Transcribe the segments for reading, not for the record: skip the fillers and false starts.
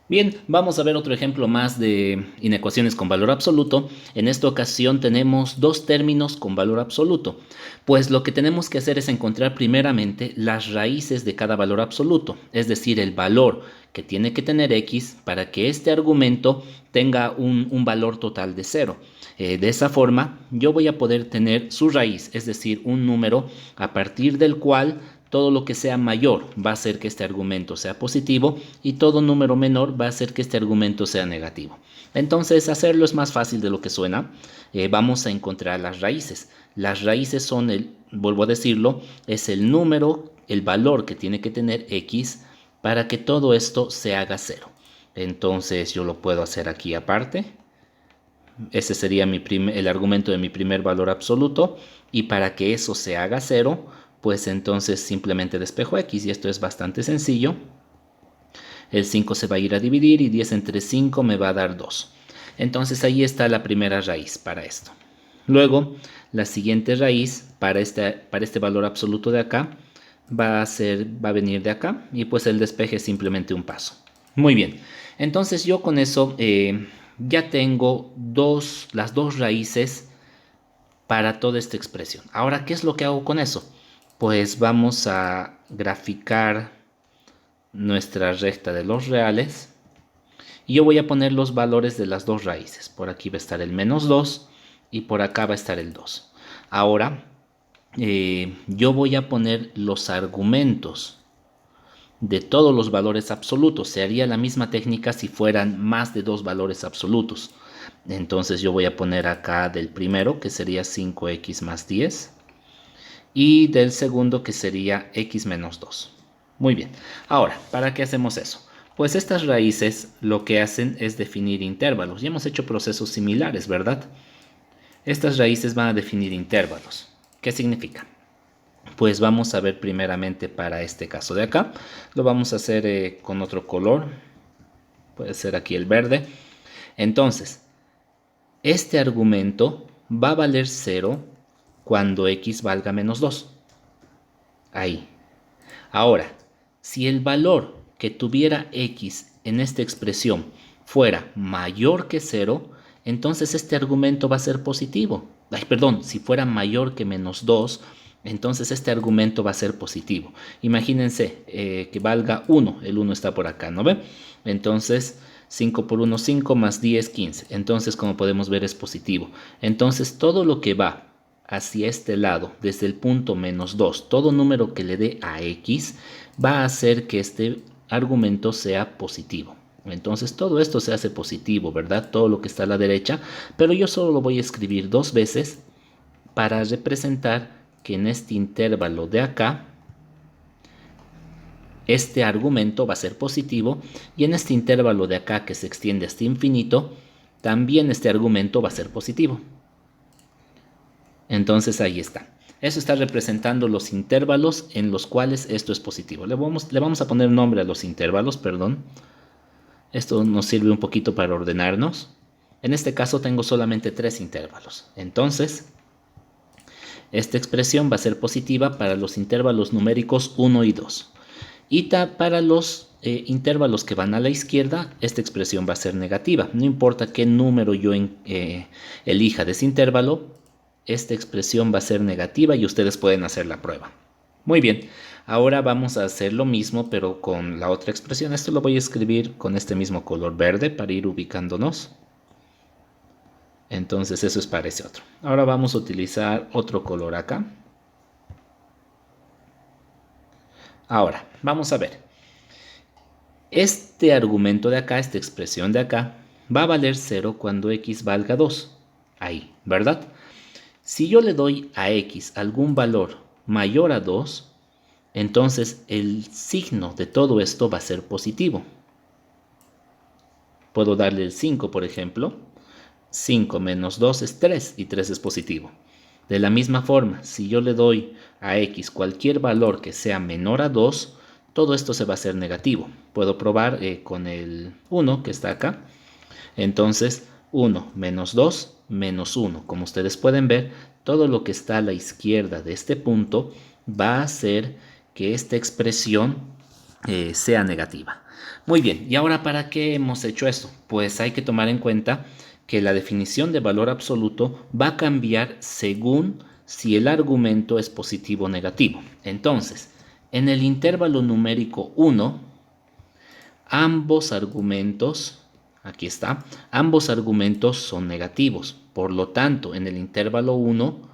Bien, vamos a ver otro ejemplo más de inecuaciones con valor absoluto. En esta ocasión tenemos dos términos con valor absoluto. Pues lo que tenemos que hacer es encontrar primeramente las raíces de cada valor absoluto, es decir, el valor que tiene que tener x para que este argumento tenga un valor total de cero. De esa forma, yo voy a poder tener su raíz, es decir, un número a partir del cual todo lo que sea mayor va a hacer que este argumento sea positivo y todo número menor va a hacer que este argumento sea negativo. Entonces, hacerlo es más fácil de lo que suena. Vamos a encontrar las raíces. Las raíces son vuelvo a decirlo, es el número, el valor que tiene que tener x para que todo esto se haga cero. Entonces yo lo puedo hacer aquí aparte. Ese sería el argumento de mi primer valor absoluto. Y para que eso se haga cero, pues entonces simplemente despejo x. Y esto es bastante sencillo. El 5 se va a ir a dividir y 10 entre 5 me va a dar 2. Entonces ahí está la primera raíz para esto. Luego, la siguiente raíz para este valor absoluto de acá va a venir de acá y pues el despeje es simplemente un paso. Muy bien, entonces yo con eso ya tengo las dos raíces para toda esta expresión. Ahora, ¿qué es lo que hago con eso? Pues vamos a graficar nuestra recta de los reales y yo voy a poner los valores de las dos raíces. Por aquí va a estar el menos 2 y por acá va a estar el 2. Ahora yo voy a poner los argumentos de todos los valores absolutos. Se haría la misma técnica si fueran más de dos valores absolutos. Entonces yo voy a poner acá del primero, que sería 5x más 10, y del segundo, que sería x menos 2. Muy bien. Ahora, ¿para qué hacemos eso? Pues estas raíces lo que hacen es definir intervalos. Ya hemos hecho procesos similares, ¿verdad? Estas raíces van a definir intervalos. ¿Qué significa? Pues vamos a ver primeramente para este caso de acá. Lo vamos a hacer con otro color. Puede ser aquí el verde. Entonces, este argumento va a valer 0 cuando x valga menos 2. Ahí. Ahora, si el valor que tuviera x en esta expresión fuera mayor que 0, entonces este argumento va a ser positivo. Ay, perdón, si fuera mayor que menos 2, entonces este argumento va a ser positivo. Imagínense que valga 1, el 1 está por acá, ¿no ve? Entonces 5 por 1, 5 más 10, 15. Entonces, como podemos ver, es positivo. Entonces todo lo que va hacia este lado, desde el punto menos 2, todo número que le dé a x va a hacer que este argumento sea positivo. Entonces todo esto se hace positivo, ¿verdad? Todo lo que está a la derecha, pero yo solo lo voy a escribir dos veces para representar que en este intervalo de acá, este argumento va a ser positivo y en este intervalo de acá que se extiende hasta infinito, también este argumento va a ser positivo. Entonces ahí está. Eso está representando los intervalos en los cuales esto es positivo. Le vamos a poner nombre a los intervalos, perdón. Esto nos sirve un poquito para ordenarnos. En este caso tengo solamente tres intervalos. Entonces, esta expresión va a ser positiva para los intervalos numéricos 1 y 2. Y para los intervalos que van a la izquierda, esta expresión va a ser negativa. No importa qué número yo elija de ese intervalo, esta expresión va a ser negativa y ustedes pueden hacer la prueba. Muy bien, ahora vamos a hacer lo mismo pero con la otra expresión. Esto lo voy a escribir con este mismo color verde para ir ubicándonos. Entonces eso es para ese otro. Ahora vamos a utilizar otro color acá. Ahora, vamos a ver. Este argumento de acá, esta expresión de acá, va a valer 0 cuando x valga 2. Ahí, ¿verdad? Si yo le doy a x algún valor mayor a 2, entonces el signo de todo esto va a ser positivo. Puedo darle el 5, por ejemplo. 5 menos 2 es 3 y 3 es positivo. De la misma forma, si yo le doy a x cualquier valor que sea menor a 2, todo esto se va a hacer negativo. Puedo probar con el 1 que está acá. Entonces, 1 menos 2 menos 1. Como ustedes pueden ver, todo lo que está a la izquierda de este punto va a hacer que esta expresión sea negativa. Muy bien, ¿y ahora para qué hemos hecho esto? Pues hay que tomar en cuenta que la definición de valor absoluto va a cambiar según si el argumento es positivo o negativo. Entonces, en el intervalo numérico 1, ambos argumentos, aquí está, ambos argumentos son negativos. Por lo tanto, en el intervalo 1,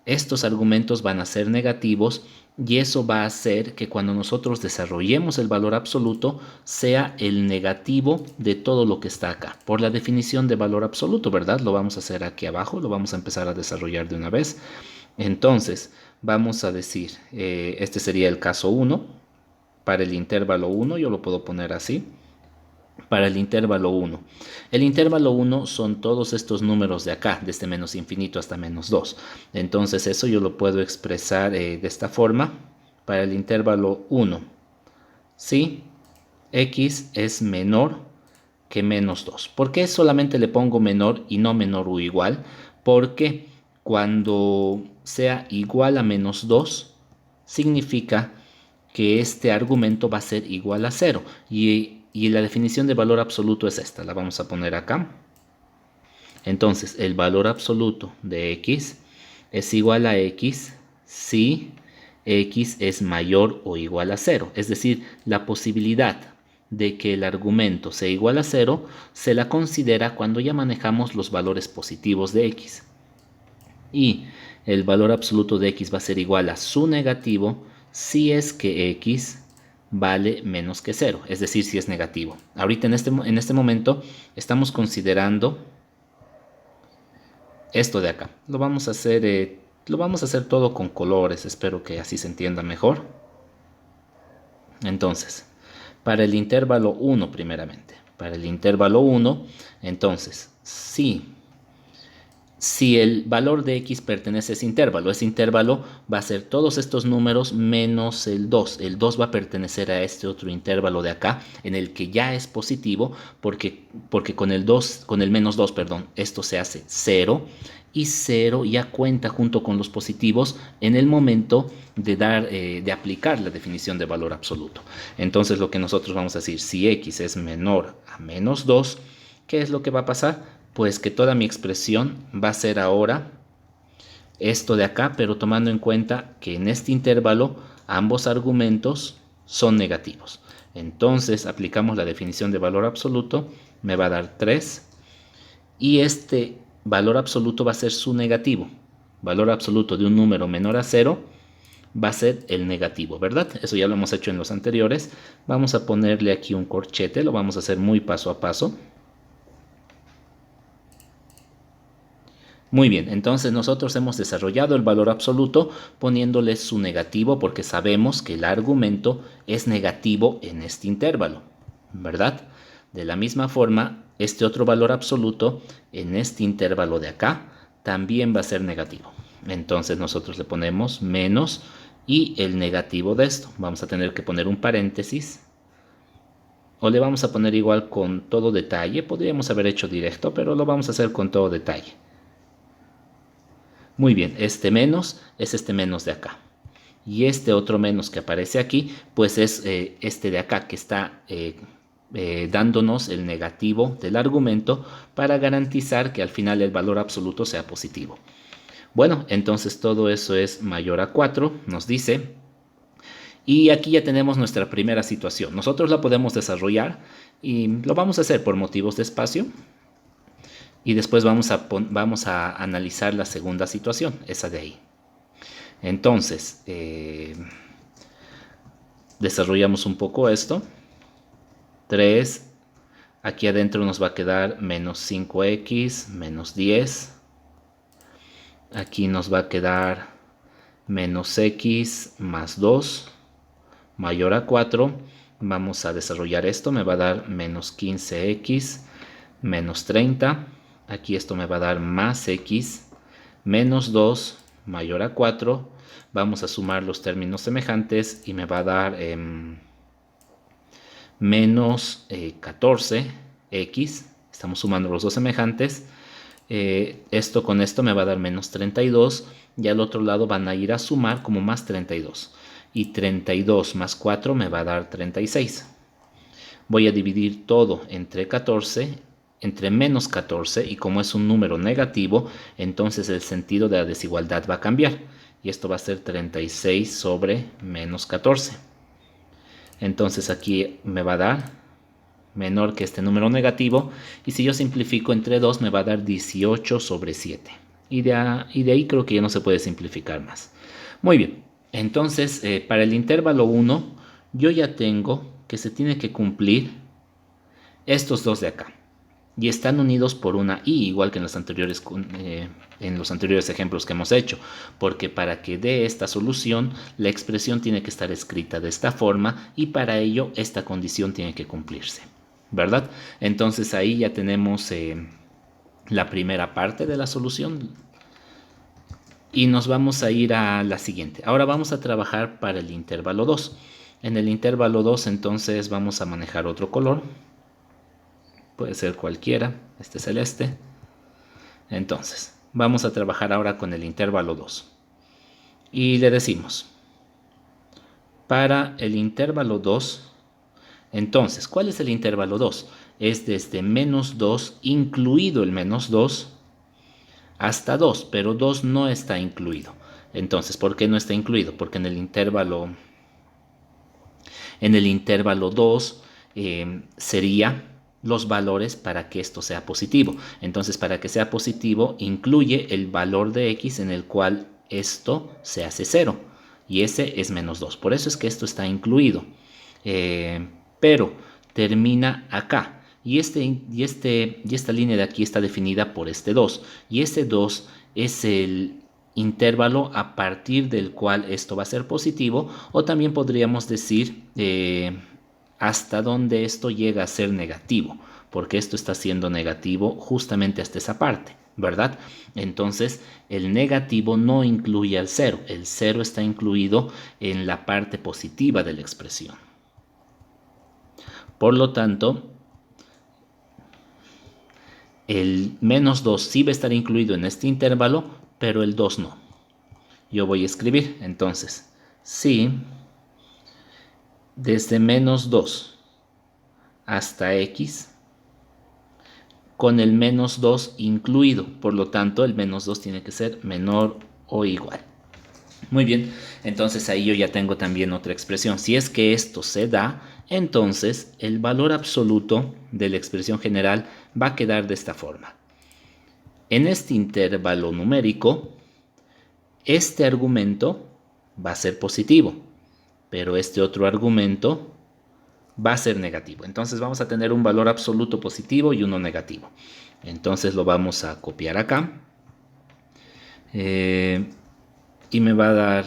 estos argumentos van a ser negativos y eso va a hacer que cuando nosotros desarrollemos el valor absoluto sea el negativo de todo lo que está acá. Por la definición de valor absoluto, ¿verdad? Lo vamos a hacer aquí abajo, lo vamos a empezar a desarrollar de una vez. Entonces, vamos a decir, este sería el caso 1. Para el intervalo 1 yo lo puedo poner así. Para el intervalo 1. El intervalo 1 son todos estos números de acá, desde menos infinito hasta menos 2. Entonces eso yo lo puedo expresar de esta forma. Para el intervalo 1, si x es menor que menos 2. ¿Por qué solamente le pongo menor y no menor o igual? Porque cuando sea igual a menos 2, significa que este argumento va a ser igual a 0. Y la definición de valor absoluto es esta, la vamos a poner acá. Entonces, el valor absoluto de x es igual a x si x es mayor o igual a 0. Es decir, la posibilidad de que el argumento sea igual a 0 se la considera cuando ya manejamos los valores positivos de x. Y el valor absoluto de x va a ser igual a su negativo si es que x vale menos que 0, es decir, si es negativo. Ahorita en este momento estamos considerando esto de acá. Lo vamos a hacer todo con colores, espero que así se entienda mejor. Entonces, para el intervalo 1 primeramente. Para el intervalo 1, entonces, si el valor de x pertenece a ese intervalo va a ser todos estos números menos el 2. El 2 va a pertenecer a este otro intervalo de acá, en el que ya es positivo, porque con el menos 2, perdón, esto se hace 0, y 0 ya cuenta junto con los positivos en el momento de aplicar la definición de valor absoluto. Entonces lo que nosotros vamos a decir, si x es menor a menos 2, ¿qué es lo que va a pasar? Pues que toda mi expresión va a ser ahora esto de acá, pero tomando en cuenta que en este intervalo ambos argumentos son negativos. Entonces aplicamos la definición de valor absoluto, me va a dar 3 y este valor absoluto va a ser su negativo. Valor absoluto de un número menor a 0 va a ser el negativo, ¿verdad? Eso ya lo hemos hecho en los anteriores. Vamos a ponerle aquí un corchete, lo vamos a hacer muy paso a paso. Muy bien, entonces nosotros hemos desarrollado el valor absoluto poniéndole su negativo porque sabemos que el argumento es negativo en este intervalo, ¿verdad? De la misma forma, este otro valor absoluto en este intervalo de acá también va a ser negativo. Entonces nosotros le ponemos menos y el negativo de esto. Vamos a tener que poner un paréntesis o le vamos a poner igual con todo detalle. Podríamos haber hecho directo, pero lo vamos a hacer con todo detalle. Muy bien, este menos es este menos de acá. Y este otro menos que aparece aquí, pues es este de acá que está dándonos el negativo del argumento para garantizar que al final el valor absoluto sea positivo. Bueno, entonces todo eso es mayor a 4, nos dice. Y aquí ya tenemos nuestra primera situación. Nosotros la podemos desarrollar y lo vamos a hacer por motivos de espacio. Y después vamos a analizar la segunda situación, esa de ahí. Entonces, desarrollamos un poco esto. 3, aquí adentro nos va a quedar menos 5x, menos 10. Aquí nos va a quedar menos x más 2, mayor a 4. Vamos a desarrollar esto, me va a dar menos 15x, menos 30. Aquí esto me va a dar más x, menos 2, mayor a 4. Vamos a sumar los términos semejantes y me va a dar menos 14x. Estamos sumando los dos semejantes. Esto con esto me va a dar menos 32 y al otro lado van a ir a sumar como más 32. Y 32 más 4 me va a dar 36. Voy a dividir todo entre 14, entre menos 14, y como es un número negativo, entonces el sentido de la desigualdad va a cambiar. Y esto va a ser 36 sobre menos 14. Entonces aquí me va a dar menor que este número negativo, y si yo simplifico entre 2 me va a dar 18 sobre 7. Y de ahí creo que ya no se puede simplificar más. Muy bien, entonces para el intervalo 1 yo ya tengo que se tiene que cumplir estos dos de acá. Y están unidos por una i, igual que en los anteriores ejemplos que hemos hecho, porque para que dé esta solución, la expresión tiene que estar escrita de esta forma, y para ello esta condición tiene que cumplirse, ¿verdad? Entonces ahí ya tenemos la primera parte de la solución, y nos vamos a ir a la siguiente. Ahora vamos a trabajar para el intervalo 2. En el intervalo 2 entonces vamos a manejar otro color. Puede ser cualquiera, este celeste. Entonces, vamos a trabajar ahora con el intervalo 2. Y le decimos, para el intervalo 2, entonces, ¿cuál es el intervalo 2? Es desde menos 2, incluido el menos 2, hasta 2, pero 2 no está incluido. Entonces, ¿por qué no está incluido? Porque en el intervalo 2 sería los valores para que esto sea positivo. Entonces, para que sea positivo, incluye el valor de x en el cual esto se hace 0. Y ese es menos 2. Por eso es que esto está incluido. Pero termina acá. Y esta línea de aquí está definida por este 2. Y ese 2 es el intervalo a partir del cual esto va a ser positivo, o también podríamos decir hasta donde esto llega a ser negativo, porque esto está siendo negativo justamente hasta esa parte, ¿verdad? Entonces el negativo no incluye al 0, el 0 está incluido en la parte positiva de la expresión. Por lo tanto, el menos 2 sí va a estar incluido en este intervalo, pero el 2 no. Yo voy a escribir entonces, si desde menos 2 hasta x, con el menos 2 incluido, por lo tanto el menos 2 tiene que ser menor o igual. Muy bien, entonces ahí yo ya tengo también otra expresión. Si es que esto se da, entonces el valor absoluto de la expresión general va a quedar de esta forma. En este intervalo numérico, este argumento va a ser positivo, pero este otro argumento va a ser negativo. Entonces vamos a tener un valor absoluto positivo y uno negativo. Entonces lo vamos a copiar acá. Y me va a dar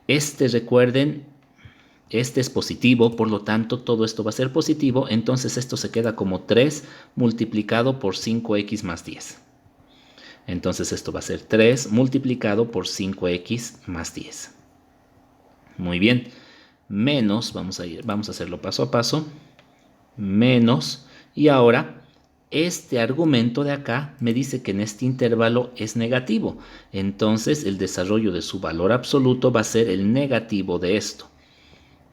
este, recuerden, este es positivo, por lo tanto todo esto va a ser positivo. Entonces esto se queda como 3 multiplicado por 5x más 10. Entonces esto va a ser 3 multiplicado por 5x más 10. Muy bien. Menos, vamos a hacerlo paso a paso. Menos, y ahora este argumento de acá me dice que en este intervalo es negativo. Entonces el desarrollo de su valor absoluto va a ser el negativo de esto.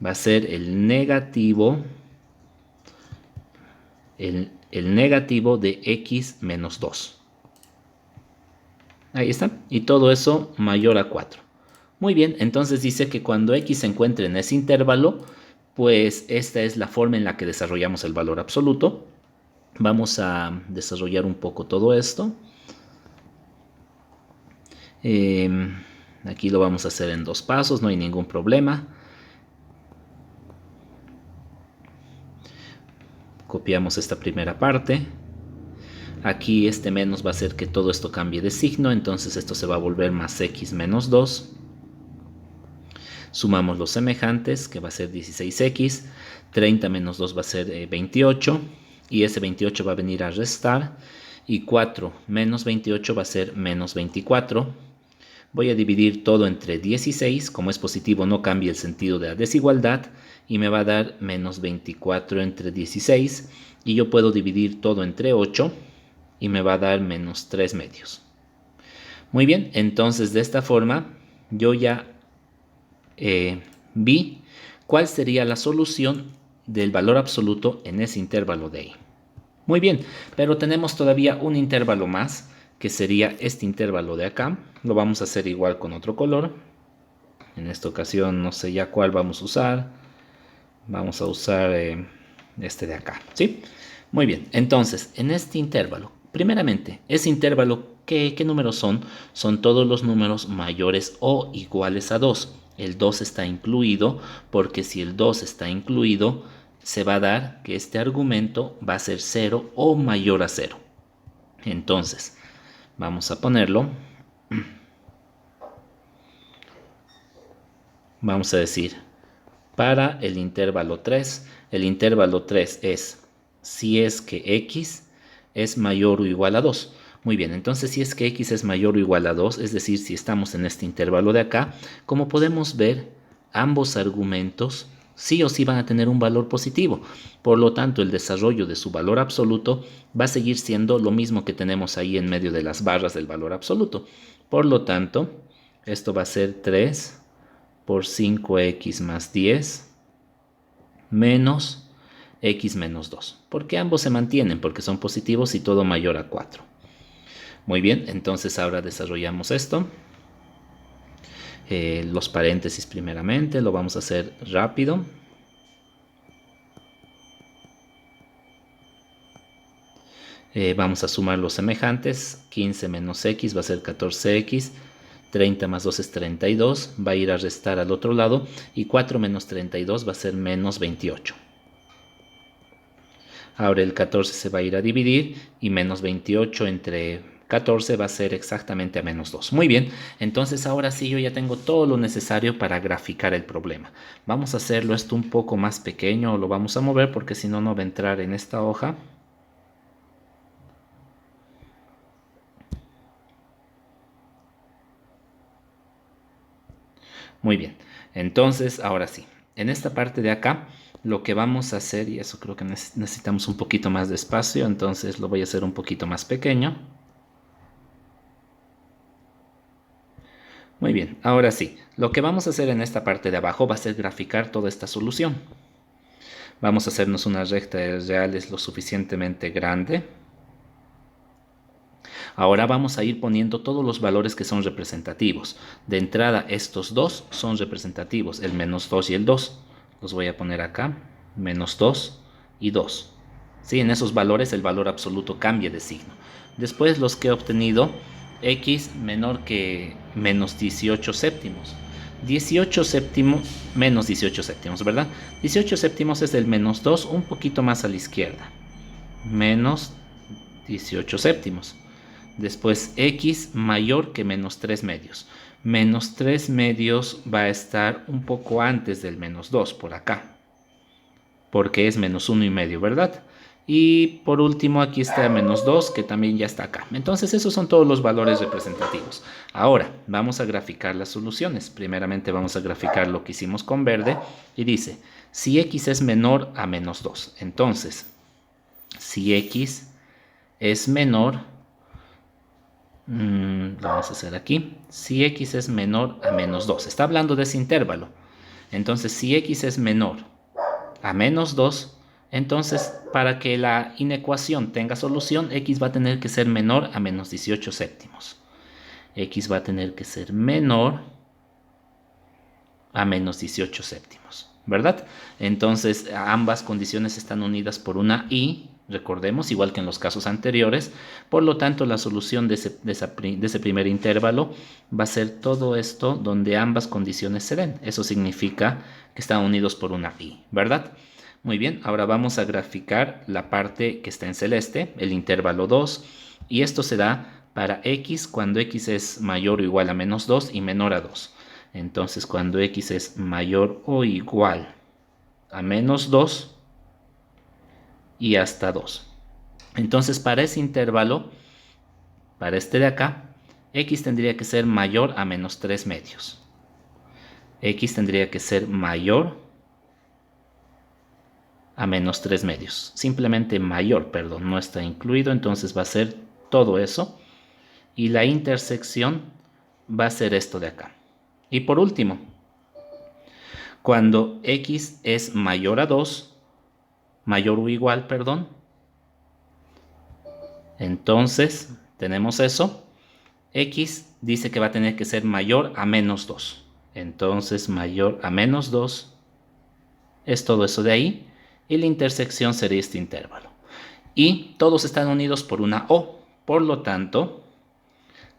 Va a ser el negativo de x menos 2. Ahí está. Y todo eso mayor a 4. Muy bien, entonces dice que cuando x se encuentre en ese intervalo, pues esta es la forma en la que desarrollamos el valor absoluto. Vamos a desarrollar un poco todo esto. Aquí lo vamos a hacer en 2 pasos, no hay ningún problema. Copiamos esta primera parte. Aquí este menos va a hacer que todo esto cambie de signo, entonces esto se va a volver más x menos 2. Sumamos los semejantes, que va a ser 16x. 30 menos 2 va a ser 28. Y ese 28 va a venir a restar. Y 4 menos 28 va a ser menos 24. Voy a dividir todo entre 16. Como es positivo, no cambia el sentido de la desigualdad. Y me va a dar menos 24 entre 16. Y yo puedo dividir todo entre 8. Y me va a dar menos 3 medios. Muy bien, entonces de esta forma yo ya vi cuál sería la solución del valor absoluto en ese intervalo de ahí. Muy bien, pero tenemos todavía un intervalo más, que sería este intervalo de acá. Lo vamos a hacer igual con otro color. En esta ocasión no sé ya cuál vamos a usar. Vamos a usar este de acá, ¿sí? Muy bien, entonces, en este intervalo, primeramente, ese intervalo, ¿qué números son? Son todos los números mayores o iguales a 2. El 2 está incluido, porque si el 2 está incluido, se va a dar que este argumento va a ser 0 o mayor a 0. Entonces, vamos a ponerlo. Vamos a decir, para el intervalo 3 es si es que x es mayor o igual a 2. Muy bien, entonces si es que x es mayor o igual a 2, es decir, si estamos en este intervalo de acá, como podemos ver, ambos argumentos sí o sí van a tener un valor positivo. Por lo tanto, el desarrollo de su valor absoluto va a seguir siendo lo mismo que tenemos ahí en medio de las barras del valor absoluto. Por lo tanto, esto va a ser 3 por 5x más 10 menos x menos 2, porque ambos se mantienen, porque son positivos y todo mayor a 4. Muy bien, entonces ahora desarrollamos esto. Los paréntesis primeramente, lo vamos a hacer rápido. Vamos a sumar los semejantes. 15 menos x va a ser 14x. 30 más 2 es 32, va a ir a restar al otro lado, y 4 menos 32 va a ser menos 28. Ahora el 14 se va a ir a dividir, y menos 28 entre 14 va a ser exactamente a menos 2. Muy bien, entonces ahora sí yo ya tengo todo lo necesario para graficar el problema. Vamos a hacerlo esto un poco más pequeño, lo vamos a mover porque si no, no va a entrar en esta hoja. Muy bien, entonces ahora sí, en esta parte de acá lo que vamos a hacer, y eso creo que necesitamos un poquito más de espacio, entonces lo voy a hacer un poquito más pequeño. Muy bien, ahora sí, lo que vamos a hacer en esta parte de abajo va a ser graficar toda esta solución. Vamos a hacernos una recta de reales lo suficientemente grande. Ahora vamos a ir poniendo todos los valores que son representativos. De entrada, estos dos son representativos, el menos 2 y el 2. Los voy a poner acá, menos 2 y 2. ¿Sí? En esos valores el valor absoluto cambia de signo. Después los que he obtenido, x menor que menos 18 séptimos. 18 séptimos, menos 18 séptimos, ¿verdad? 18 séptimos es el menos 2, un poquito más a la izquierda. Menos 18 séptimos. Después x mayor que menos 3 medios. Menos 3 medios va a estar un poco antes del menos 2, por acá. Porque es menos 1 y medio, ¿verdad? Y por último aquí está menos 2, que también ya está acá. Entonces esos son todos los valores representativos. Ahora vamos a graficar las soluciones. Primeramente vamos a graficar lo que hicimos con verde. Y dice, si x es menor a menos 2. Entonces, si x es menor, lo vamos a hacer aquí, si x es menor a menos 2. Está hablando de ese intervalo. Entonces, si x es menor a menos 2, entonces para que la inecuación tenga solución, x va a tener que ser menor a menos 18 séptimos. X va a tener que ser menor a menos 18 séptimos, ¿verdad? Entonces ambas condiciones están unidas por una y, recordemos, igual que en los casos anteriores. Por lo tanto, la solución de ese primer intervalo va a ser todo esto donde ambas condiciones se den. Eso significa que están unidos por una y, ¿verdad? Muy bien, ahora vamos a graficar la parte que está en celeste, el intervalo 2, y esto se da para x cuando x es mayor o igual a menos 2 y menor a 2. Entonces, cuando x es mayor o igual a menos 2 y hasta 2. Entonces, para ese intervalo, para este de acá, x tendría que ser mayor a menos 3 medios. X tendría que ser mayor a menos 3 medios. Simplemente mayor, perdón, no está incluido, entonces va a ser todo eso. Y la intersección va a ser esto de acá. Y por último, cuando x es mayor a 2, mayor o igual, perdón. Entonces, tenemos eso. X dice que va a tener que ser mayor a menos 2. Entonces, mayor a menos 2 es todo eso de ahí. Y la intersección sería este intervalo. Y todos están unidos por una O. Por lo tanto,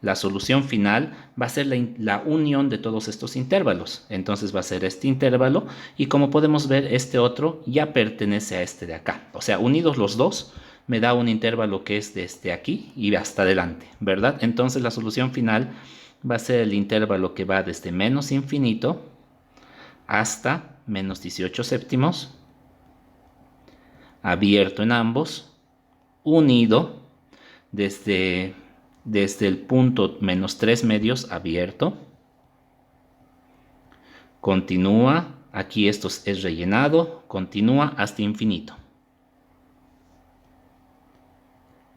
la solución final va a ser la unión de todos estos intervalos. Entonces va a ser este intervalo y como podemos ver, este otro ya pertenece a este de acá. O sea, unidos los dos, me da un intervalo que es desde aquí y hasta adelante, ¿verdad? Entonces la solución final va a ser el intervalo que va desde menos infinito hasta menos 18 séptimos, abierto en ambos, unido desde el punto menos 3 medios abierto, continúa, aquí esto es rellenado, continúa hasta infinito.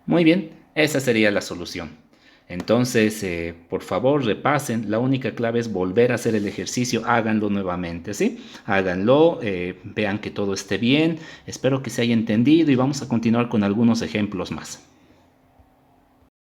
Muy bien, esa sería la solución. Entonces, por favor, repasen. La única clave es volver a hacer el ejercicio. Háganlo nuevamente, ¿sí? Háganlo, vean que todo esté bien. Espero que se haya entendido y vamos a continuar con algunos ejemplos más.